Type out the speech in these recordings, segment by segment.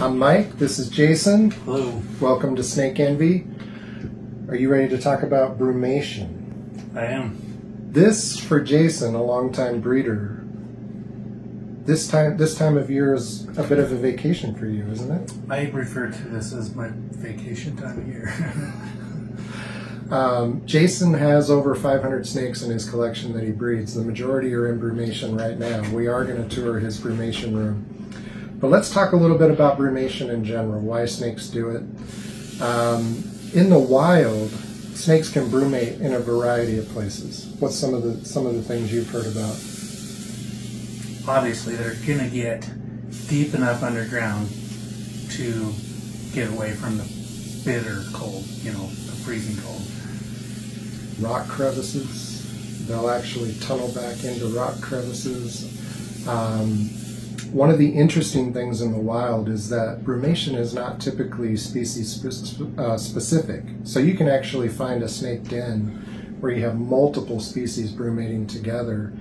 I'm Mike. This is Jason. Hello. Welcome to Snake Envy. Are you ready to talk about brumation? I am. This, for Jason, a longtime breeder, this time of year is a bit of a vacation for you, isn't it? I refer to this as my vacation time of year. Jason has over 500 snakes in his collection that he breeds. The majority are in brumation right now. We are going to tour his brumation room. But let's talk a little bit about brumation in general, why snakes do it. In the wild, snakes can brumate in a variety of places. What's some of the things you've heard about? Obviously, they're going to get deep enough underground to get away from the bitter cold, the freezing cold. Rock crevices. They'll actually tunnel back into rock crevices. One of the interesting things in the wild is that brumation is not typically species specific. So you can actually find a snake den where you have multiple species brumating together.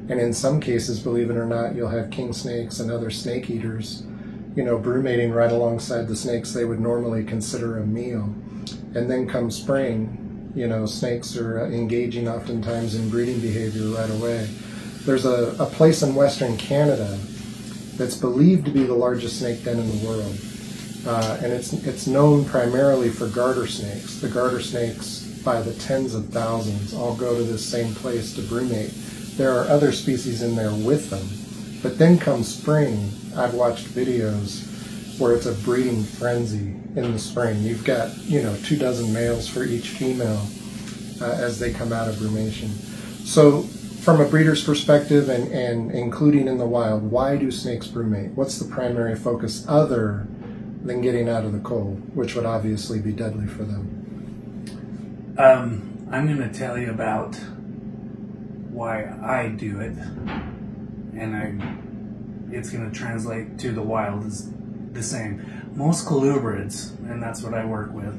And in some cases, believe it or not, you'll have king snakes and other snake eaters, brumating right alongside the snakes they would normally consider a meal. And then come spring, snakes are engaging oftentimes in breeding behavior right away. There's a place in Western Canada that's believed to be the largest snake den in the world. And it's known primarily for garter snakes. The garter snakes, by the tens of thousands, all go to this same place to brumate. There are other species in there with them. But then come spring, I've watched videos where it's a breeding frenzy in the spring. You've got, 24 males for each female as they come out of brumation. So from a breeder's perspective and including in the wild, why do snakes brumate? What's the primary focus other than getting out of the cold, which would obviously be deadly for them? I'm going to tell you about why I do it, and it's going to translate to the wild is the same. Most colubrids, and that's what I work with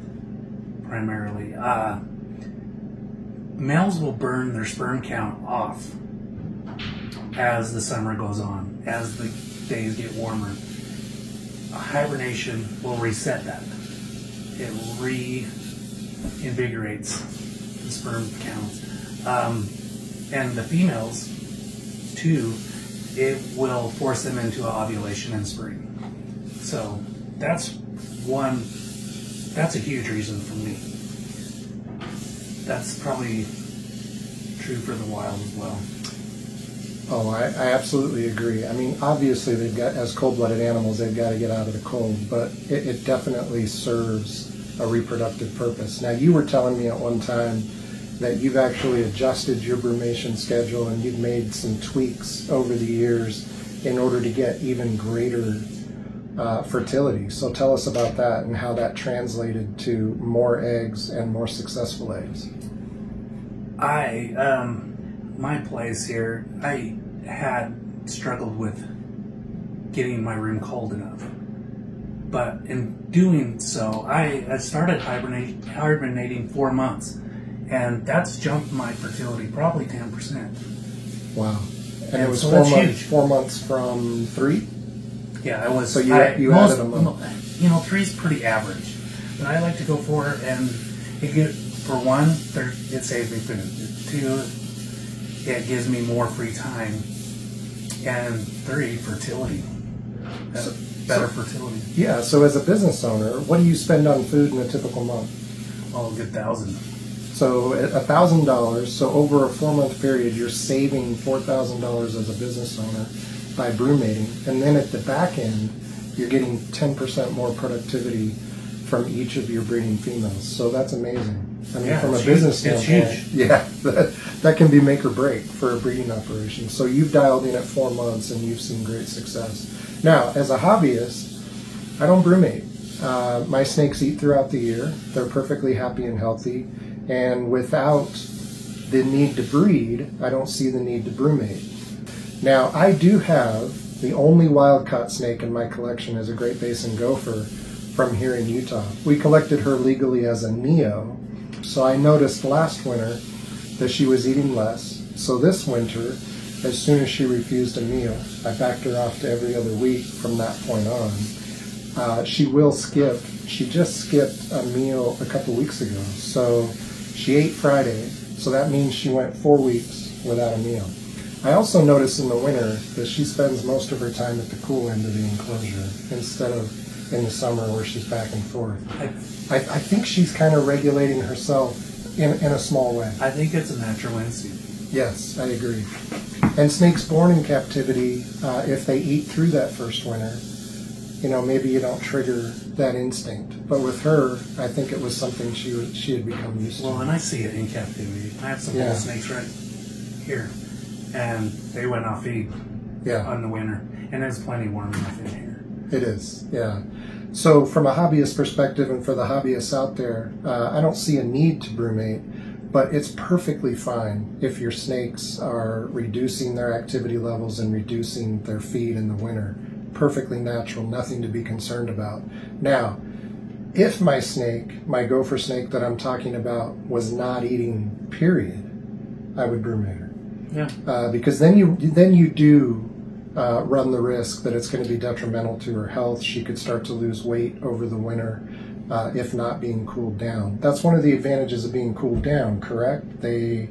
primarily, males will burn their sperm count off as the summer goes on, as the days get warmer. Hibernation will reset that. It reinvigorates the sperm counts. And the females, too, it will force them into ovulation in spring. So that's a huge reason for me. That's probably true for the wild as well. Oh, I absolutely agree. I mean, obviously, they've got, as cold-blooded animals, they've got to get out of the cold, but it definitely serves a reproductive purpose. Now, you were telling me at one time that you've actually adjusted your brumation schedule and you've made some tweaks over the years in order to get even greater fertility. So tell us about that and how that translated to more eggs and more successful eggs. My place here, I had struggled with getting my room cold enough. But in doing so, I started hibernating 4 months. And that's jumped my fertility probably 10%. Wow. And it was so 4 months from 3? Yeah, I was. So you added a month. 3's pretty average. But I like to go 4, and for 1, it saves me food. 2, it gives me more free time. And 3, fertility. Better fertility. Yeah, so as a business owner, what do you spend on food in a typical month? Oh, a good $1,000. So $1,000, so over a 4-month period, you're saving $4,000 as a business owner by brumating. And then at the back end, you're getting 10% more productivity from each of your breeding females. So that's amazing. I mean, from a business standpoint, yeah, that can be make or break for a breeding operation. So you've dialed in at 4 months and you've seen great success. Now, as a hobbyist, I don't brumate. My snakes eat throughout the year. They're perfectly happy and healthy. And without the need to breed, I don't see the need to brumate. Now, I do have the only wild-caught snake in my collection is a Great Basin gopher from here in Utah. We collected her legally as a neo, so I noticed last winter that she was eating less. So this winter, as soon as she refused a meal, I backed her off to every other week from that point on. she will skip. She just skipped a meal a couple weeks ago. So she ate Friday, so that means she went 4 weeks without a meal. I also notice in the winter that she spends most of her time at the cool end of the enclosure instead of in the summer where she's back and forth. I think she's kind of regulating herself in a small way. I think it's a natural instinct. Yes, I agree. And snakes born in captivity, if they eat through that first winter, maybe you don't trigger that instinct. But with her, I think it was something she had become used to. Well, and I see it in captivity. I have some bull snakes right here, and they went off feed on the winter, and there's plenty warm enough in here. It is, yeah. So from a hobbyist perspective, and for the hobbyists out there, I don't see a need to brumate, but it's perfectly fine if your snakes are reducing their activity levels and reducing their feed in the winter. Perfectly natural, nothing to be concerned about. Now, if my snake, my gopher snake that I'm talking about, was not eating, period, I would brumate her. Yeah. Because then you do run the risk that it's going to be detrimental to her health. She could start to lose weight over the winter if not being cooled down. That's one of the advantages of being cooled down, correct? They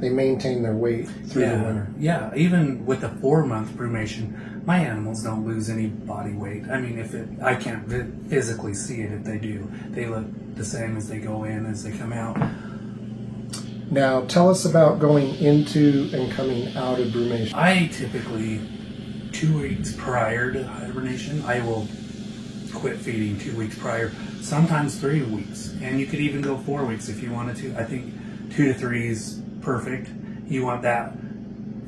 maintain their weight through the winter. Yeah, even with the 4-month brumation, my animals don't lose any body weight. I mean, I can't physically see it if they do. They look the same as they go in, as they come out. Now, tell us about going into and coming out of brumation. I typically, 2 weeks prior to hibernation, I will quit feeding 2 weeks prior, sometimes 3 weeks. And you could even go 4 weeks if you wanted to. I think 2 to 3 is perfect. You want that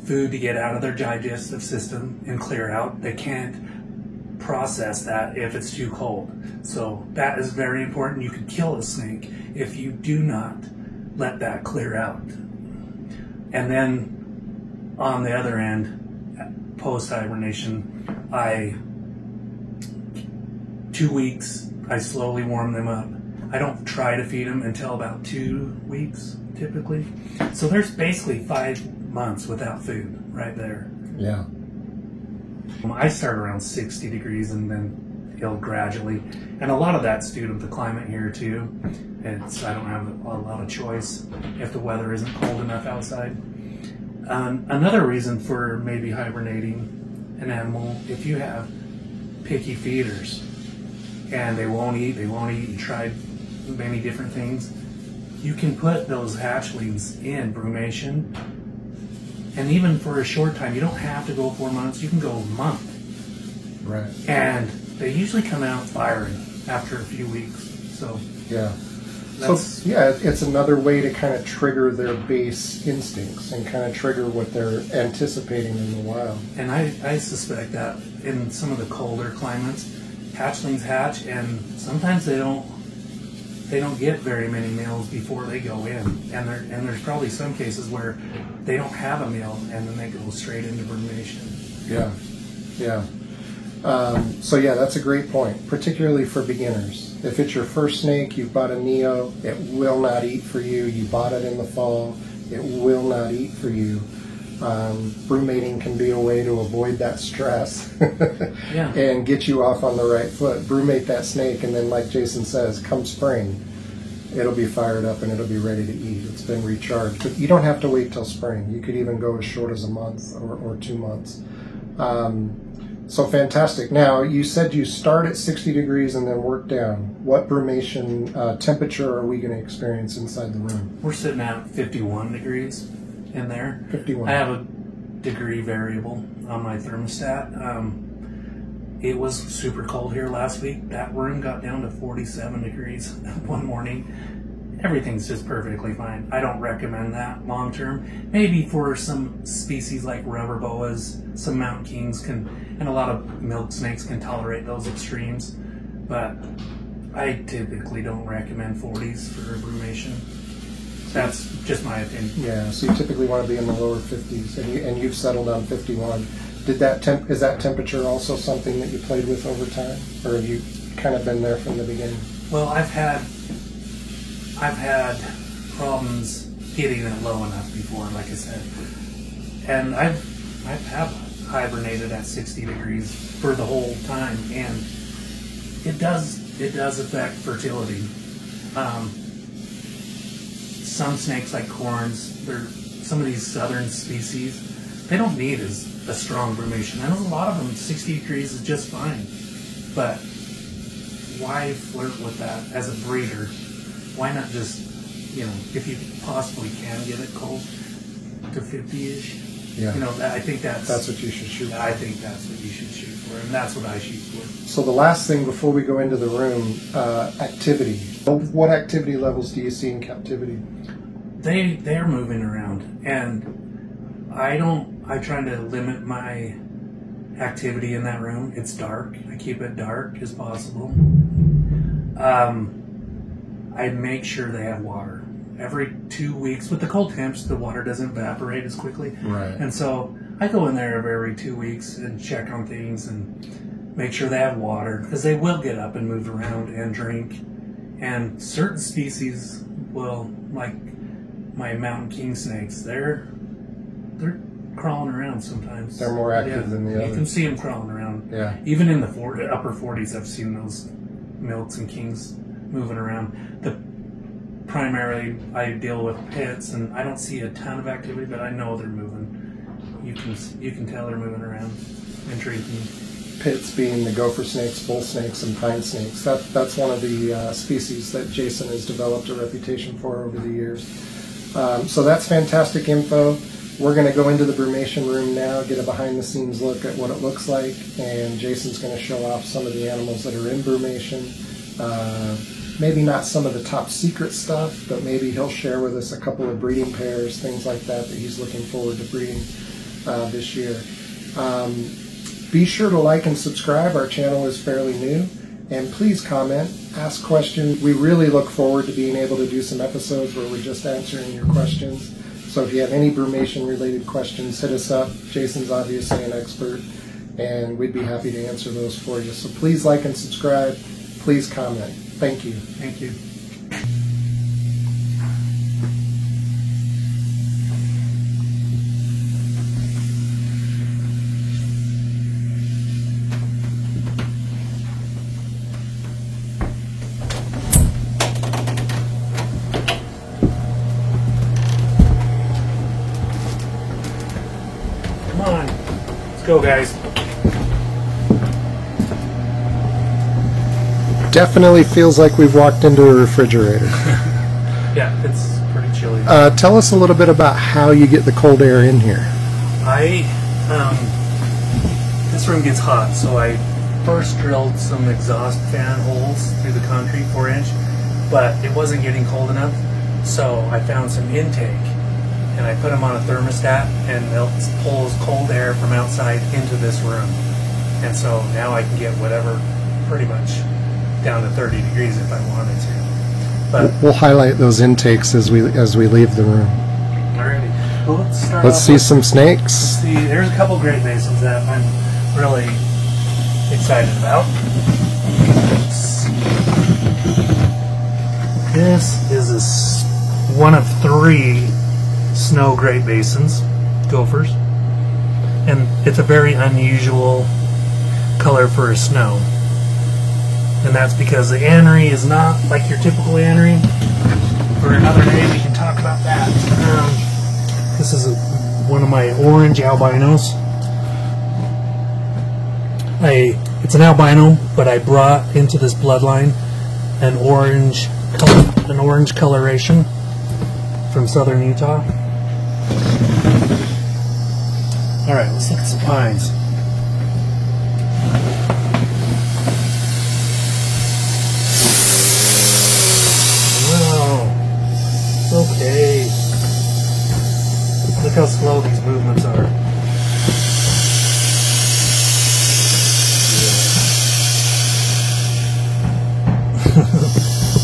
food to get out of their digestive system and clear out. They can't process that if it's too cold. So that is very important. You can kill a snake if you do not let that clear out. And then on the other end, post-hibernation, 2 weeks, I slowly warm them up. I don't try to feed them until about 2 weeks, typically. So there's basically 5 months without food right there. Yeah. I start around 60 degrees and then it'll gradually, and a lot of that's due to the climate here too. I don't have a lot of choice if the weather isn't cold enough outside. Another reason for maybe hibernating an animal, if you have picky feeders and they won't eat, you tried many different things, you can put those hatchlings in brumation, and even for a short time, you don't have to go 4 months, you can go a month. Right. And they usually come out firing after a few weeks. So yeah. It's another way to kind of trigger their base instincts and kind of trigger what they're anticipating in the wild. And I suspect that in some of the colder climates, hatchlings hatch, and sometimes they don't get very many meals before they go in. And there's probably some cases where they don't have a meal and then they go straight into brumation. Yeah. That's a great point, particularly for beginners. If it's your first snake, you've bought a Neo, it will not eat for you. You bought it in the fall, it will not eat for you. Brumating can be a way to avoid that stress and get you off on the right foot. Brumate that snake, and then like Jason says, come spring, it'll be fired up and it'll be ready to eat. It's been recharged. But you don't have to wait till spring. You could even go as short as a month or 2 months. So fantastic. Now, you said you start at 60 degrees and then work down. What brumation temperature are we going to experience inside the room? We're sitting at 51 degrees in there. 51. I have a degree variable on my thermostat. It was super cold here last week. That room got down to 47 degrees one morning. Everything's just perfectly fine. I don't recommend that long term. Maybe for some species like rubber boas, some mountain kings and a lot of milk snakes can tolerate those extremes. But I typically don't recommend 40s for brumation. That's just my opinion. Yeah, so you typically want to be in the lower 50s, and you've settled on 51. Is that temperature also something that you played with over time, or have you kind of been there from the beginning? Well, I've had problems getting it low enough before, like I said, and I've hibernated at 60 degrees for the whole time, and it does affect fertility. Some snakes like corns, some of these southern species, they don't need a strong brumation. I know a lot of them, 60 degrees is just fine. But why flirt with that as a breeder? Why not just, if you possibly can get it cold to 50-ish? Yeah. I think that's what you should shoot for. I think that's what you should shoot for, and that's what I shoot for. So the last thing before we go into the room, activity. What activity levels do you see in captivity? They're moving around, and I try to limit my activity in that room. It's dark. I keep it dark as possible. I make sure they have water. Every 2 weeks, with the cold temps, the water doesn't evaporate as quickly. Right. And so I go in there every 2 weeks and check on things and make sure they have water, because they will get up and move around and drink. And certain species will, like my mountain king snakes, they're crawling around sometimes. They're more active than the others. You can see them crawling around. Yeah. Even in the upper 40s, I've seen those milks and kings moving around. Primarily, I deal with pits, and I don't see a ton of activity, but I know they're moving. You can tell they're moving around and drinking. Pits being the gopher snakes, bull snakes, and pine snakes. That's one of the species that Jason has developed a reputation for over the years. So that's fantastic info. We're going to go into the brumation room now, get a behind-the-scenes look at what it looks like, and Jason's going to show off some of the animals that are in brumation. Maybe not some of the top secret stuff, but maybe he'll share with us a couple of breeding pairs, things like that he's looking forward to breeding this year. Be sure to like and subscribe. Our channel is fairly new. And please comment, ask questions. We really look forward to being able to do some episodes where we're just answering your questions. So if you have any brumation related questions, hit us up. Jason's obviously an expert, and we'd be happy to answer those for you. So please like and subscribe. Please comment. Thank you. Thank you. Come on. Let's go, guys. Definitely feels like we've walked into a refrigerator. Yeah, it's pretty chilly. Tell us a little bit about how you get the cold air in here. This room gets hot, so I first drilled some exhaust fan holes through the concrete 4-inch, but it wasn't getting cold enough, so I found some intake, and I put them on a thermostat, and they'll pull cold air from outside into this room. And so now I can get whatever, pretty much down to 30 degrees if I wanted to. But We'll highlight those intakes as we leave the room. alrighty, well, let's start. Let's off see with- some snakes. See, there's a couple Great Basins that I'm really excited about. This is one of 3 snow Great Basins, gophers, and it's a very unusual color for a snow. And that's because the anery is not like your typical anery. For another day, we can talk about that. This is one of my orange albinos. It's an albino, but I brought into this bloodline an orange coloration from southern Utah. All right, let's look at some pines. Okay. Look how slow these movements are.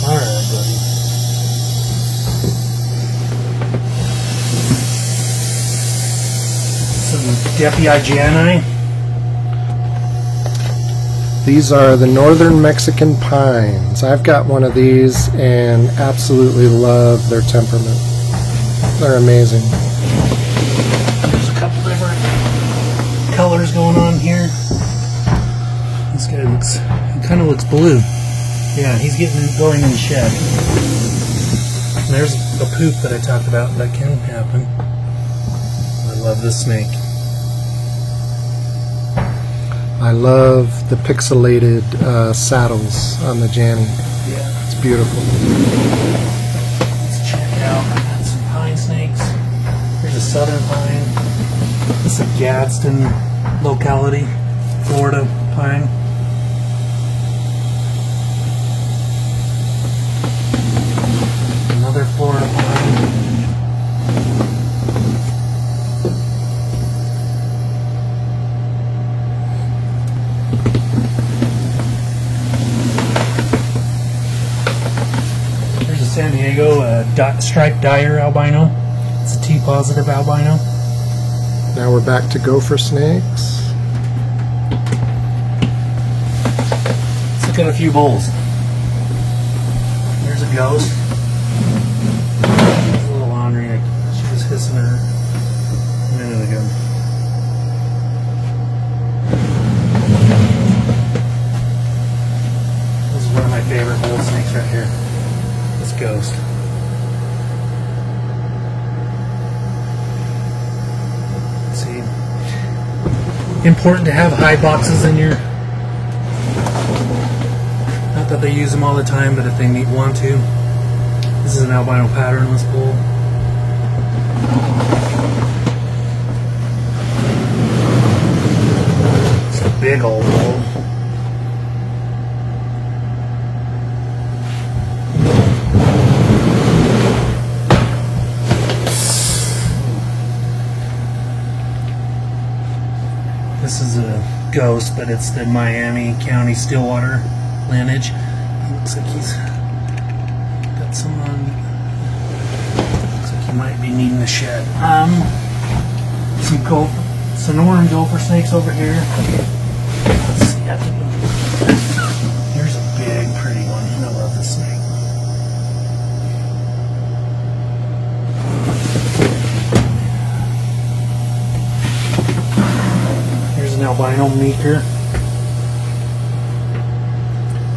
Alright, buddy. Some Depiigeni. These are the northern Mexican pines. I've got one of these and absolutely love their temperament. They're amazing. There's a couple different colors going on here. This guy looks kind of looks blue. Yeah, he's going in the shed. And there's a poop that I talked about that can happen. I love this snake. I love the pixelated saddles on the Janny. Yeah. It's beautiful. Let's check out some pine snakes. Here's a southern pine. This is a Gadsden locality, Florida pine. Another Florida pine. There's a San Diego striped dyer albino. It's a T-positive albino. Now we're back to gopher snakes. Let's look at a few bulls. There's a ghost. There's a little ornery. She was hissing her a minute ago. This is one of my favorite bull snakes right here. This ghost. See, important to have high boxes in your. Not that they use them all the time, but if they want to. This is an albino patternless bull. It's a big old bull. This is a ghost, but it's the Miami County Stillwater lineage. He looks like he's got some on. Looks like he might be needing a shed. Some Sonoran gopher snakes over here. Let's see. Here's a big, pretty one. I love this snake. An albino meeker.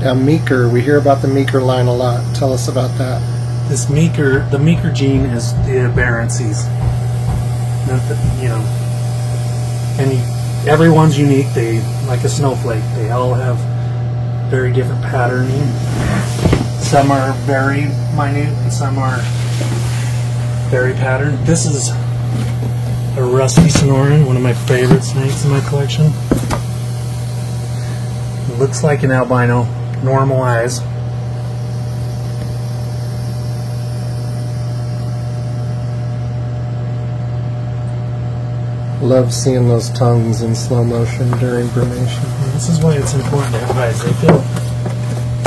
Now meeker, we hear about the meeker line a lot. Tell us about that. This meeker, the meeker gene is the aberrancies. And everyone's unique. They like a snowflake. They all have very different patterning. Some are very minute, and some are very patterned. This is a rusty Sonoran, one of my favorite snakes in my collection. It looks like an albino, normal eyes. Love seeing those tongues in slow motion during brumation. This is why it's important to have eyes. They feel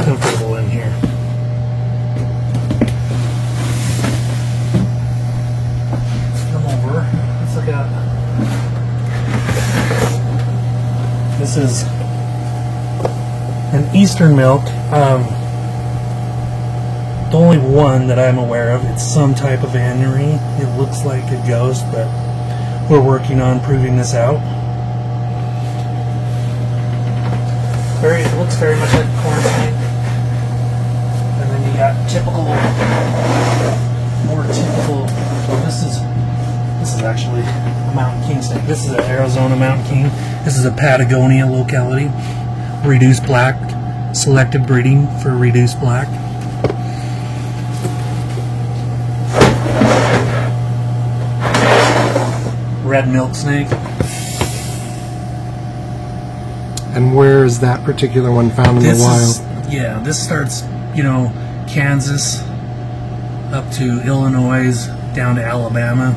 comfortable in here. Look at this is an Eastern milk. The only one that I'm aware of. It's some type of anery. It looks like a ghost, but we're working on proving this out. It looks very much like a corn snake. And then you got more typical. Well, this is actually a mountain king snake. This is an Arizona mountain king. This is a Patagonia locality. Reduced black, selective breeding for reduced black. Red milk snake. And where is that particular one found in the wild? This starts, Kansas up to Illinois, down to Alabama.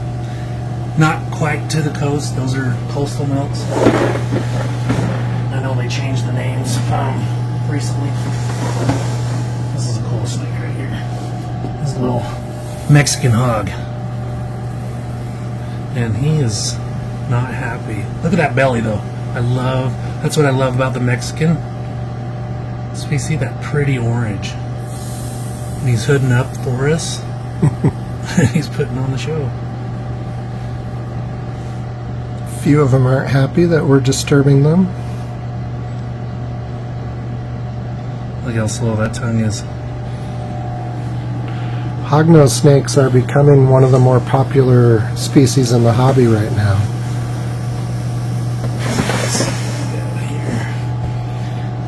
Not quite to the coast. Those are coastal milks. I know they changed the names recently. This is a cool snake right here. This is a little Mexican hog. And he is not happy. Look at that belly though. That's what I love about the Mexican. So we see that pretty orange. And he's hooding up for us. He's putting on the show. Few of them aren't happy that we're disturbing them. how slow that tongue is. Hognose snakes are becoming one of the more popular species in the hobby right now.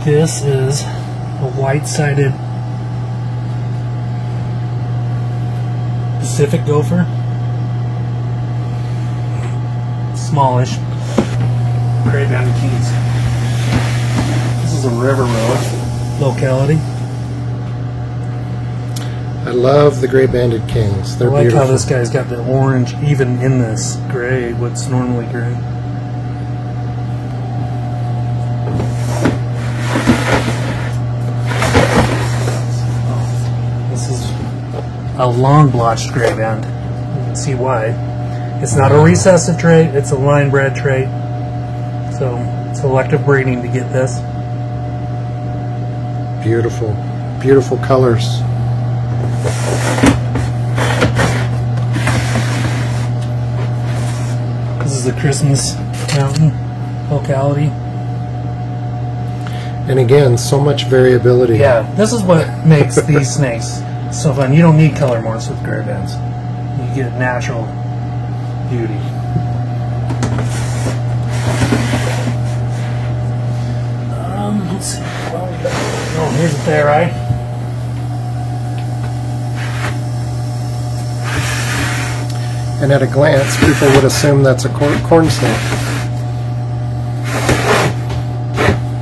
This is a white-sided Pacific gopher. Smallish. Gray Banded Kings. This is a river road locality. I love the gray banded kings. They're I like beautiful. how this guy's got the orange even in this gray, what's normally gray. This is a long blotched gray band. You can see why. It's not a recessive trait, it's a line bred trait. So selective breeding to get this. Beautiful, beautiful colors. This is the Christmas Mountain locality. And again, so much variability. Yeah, this is what makes these snakes so fun. You don't need color morphs with gray bands. You get natural beauty. Let's see. Oh, here's a Therai. And at a glance, people would assume that's a corn snake.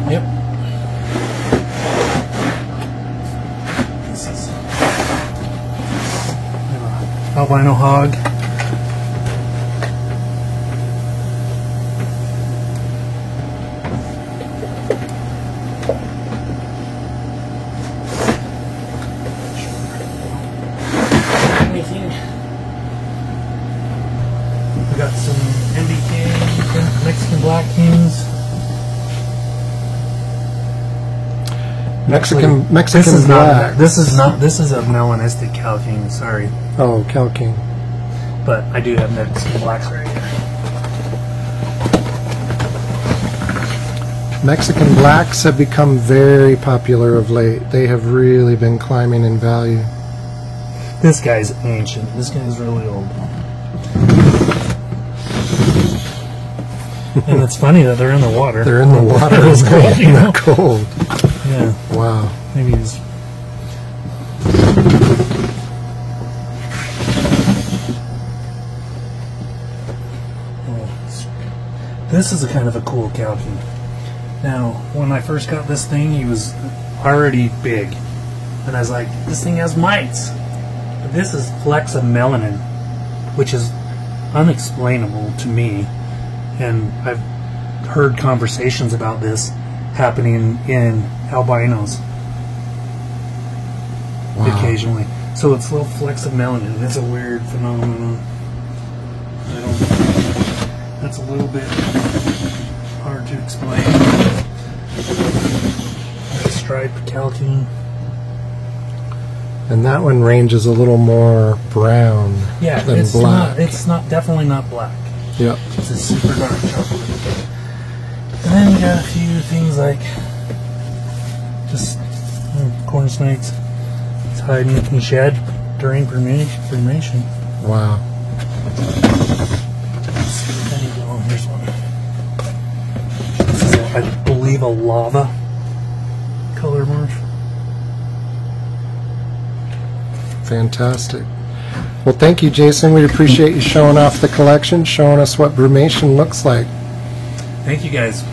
Yep. This is albino hog. We got some MBK, Mexican Black Kings. Mexican This is black. not. This is not. This is a melanistic Cal King. Sorry, Oh, Cal King. but I do have Mexican Blacks right here. Mexican blacks have become very popular of late. They have really been climbing in value. This guy's ancient. This guy's really old. And it's funny that they're in the water. They're in the water. It's cold, you know? Cold. Yeah. Wow. Maybe he's. This is a kind of a cool Cal King. Now, when I first got this thing, he was already big. And I was like, this thing has mites. But this is flexa melanin, which is unexplainable to me. And I've heard conversations about this happening in albinos occasionally. So it's little flecks of melanin. It's a weird phenomenon. That's a little bit hard to explain. The striped Cal King. And that one ranges a little more brown than it's black. It's not definitely not black. Yep. It's a super dark chocolate. And then you got a few things like just corn snakes. It's hiding in shed during cremation. Wow. Here's one. This is, I believe, a lava color morph. Fantastic. Well, thank you, Jason. We appreciate you showing off the collection, showing us what brumation looks like. Thank you, guys.